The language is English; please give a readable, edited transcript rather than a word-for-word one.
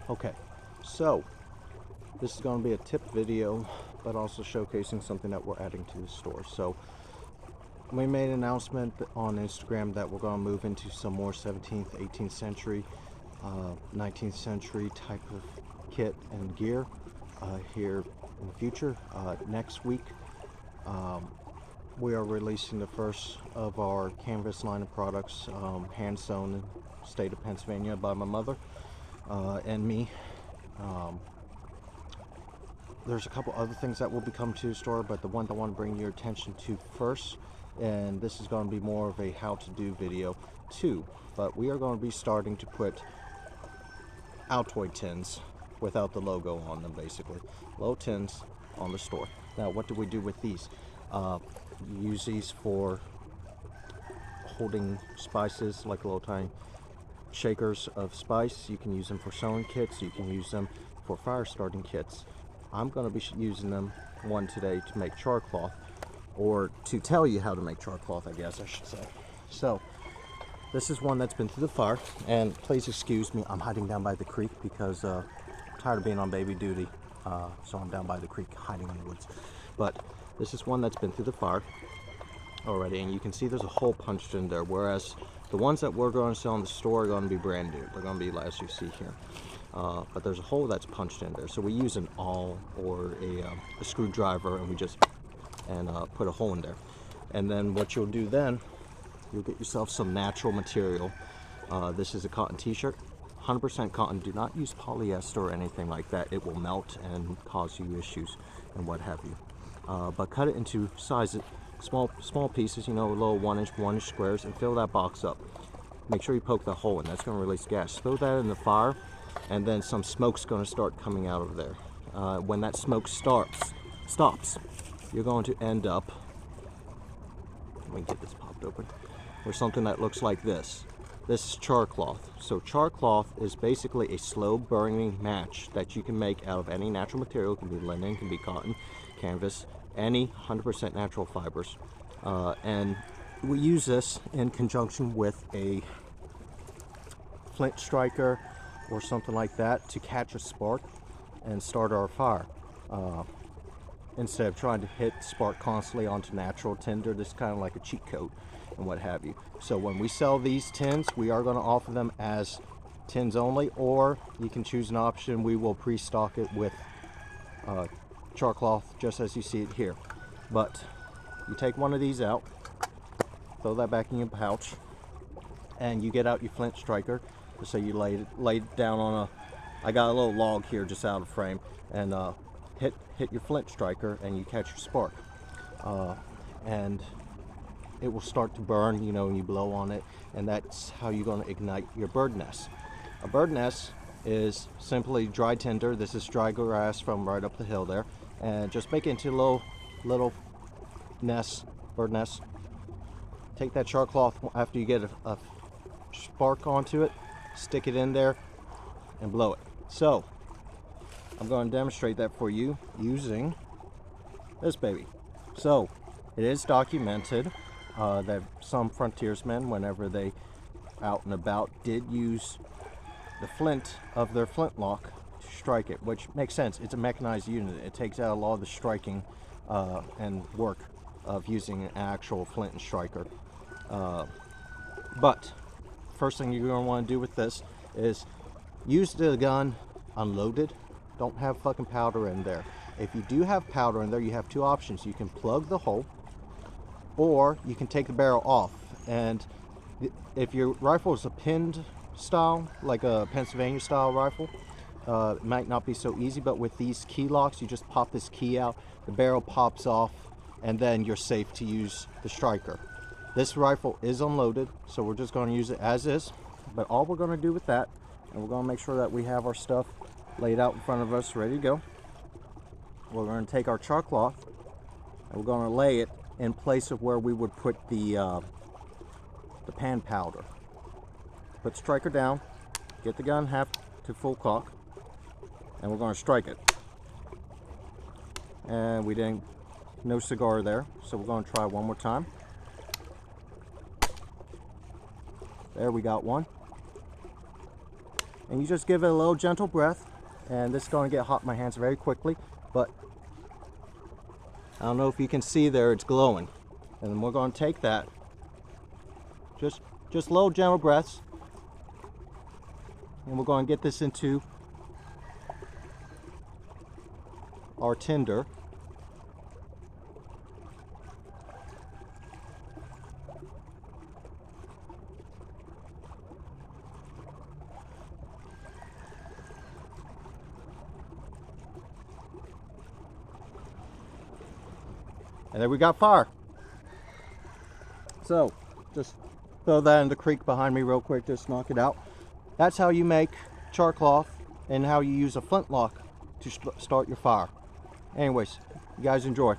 Okay, so this is going to be a tip video, but also showcasing something that we're adding to the store. So we made an announcement on Instagram that we're going to move into some more 17th, 18th century, 19th century type of kit and gear here in the future. Next week, we are releasing the first of our canvas line of products, hand sewn in the state of Pennsylvania by my mother and me. There's a couple other things that will be coming to the store, but the one I want to bring your attention to first, and this is going to be more of a how-to-do video too, but we are going to be starting to put Altoid tins without the logo on them, basically. Low tins on the store. Now, what do we do with these? You use these for holding spices, like little tiny shakers of spice. You can use them for sewing kits. You can use them for fire starting kits. I'm going to be using them one today to make charcloth, or to tell you how to make charcloth, I guess I should say. So this is one that's been through the fire, and please excuse me, I'm hiding down by the creek because I'm tired of being on baby duty, so I'm down by the creek hiding in the woods. But this is one that's been through the fire already, and you can see there's a hole punched in there, whereas the ones that we're going to sell in the store are going to be brand new. They're going to be as you see here. But there's a hole that's punched in there, so we use an awl or a screwdriver, and we just put a hole in there. And then what you'll do then, you'll get yourself some natural material. This is a cotton t-shirt, 100% cotton. Do not use polyester or anything like that. It will melt and cause you issues and what have you. But cut it into sizes, small pieces, you know, little 1-inch squares, and fill that box up. Make sure you poke the hole in. That's going to release gas. Throw that in the fire, and then some smoke's going to start coming out of there. When that smoke stops, you're going to end up, let me get this popped open, with something that looks like this. This is charcloth. So charcloth is basically a slow burning match that you can make out of any natural material. It can be linen, it can be cotton, canvas, any 100% natural fibers. And we use this in conjunction with a flint striker or something like that to catch a spark and start our fire. Instead of trying to hit spark constantly onto natural tinder, this is kind of like a cheat code and what have you. So when we sell these tins, we are going to offer them as tins only, or you can choose an option. We will pre-stock it with charcloth, just as you see it here. But you take one of these out, throw that back in your pouch, and you get out your flint striker. So you lay it down on I got a little log here just out of frame, and hit your flint striker, and you catch your spark, and it will start to burn, you know, when you blow on it, and that's how you're going to ignite your bird nest. A bird nest is simply dry tinder. This is dry grass from right up the hill there, and just make it into little nests, bird nests. Take that charcloth after you get a spark onto it, stick it in there, and blow it. So I'm going to demonstrate that for you using this baby. So it is documented that some frontiersmen, whenever they out and about, did use the flint of their flintlock to strike it, which makes sense. It's a mechanized unit. It takes out a lot of the striking and work of using an actual flint and striker. But first thing you're going to want to do with this is use the gun unloaded. Don't have fucking powder in there. If you do have powder in there, you have two options. You can plug the hole, or you can take the barrel off. And if your rifle is a pinned style, like a Pennsylvania style rifle, it might not be so easy, but with these key locks, you just pop this key out, the barrel pops off, and then you're safe to use the striker. This rifle is unloaded, so we're just going to use it as is. But all we're going to do with that, and we're going to make sure that we have our stuff laid out in front of us ready to go. We're going to take our charcloth, and we're going to lay it in place of where we would put the pan powder. Put the striker down, get the gun half to full cock, and we're going to strike it. And we didn't, no cigar there, so we're going to try one more time. There, we got one. and you just give it a little gentle breath, and this is going to get hot in my hands very quickly, but I don't know if you can see there, it's glowing. And then we're going to take that, just little gentle breaths, and we're going to get this into our tinder. And there we got fire. So just throw that in the creek behind me real quick, just knock it out. That's how you make charcloth and how you use a flintlock to start your fire. Anyways, you guys enjoy.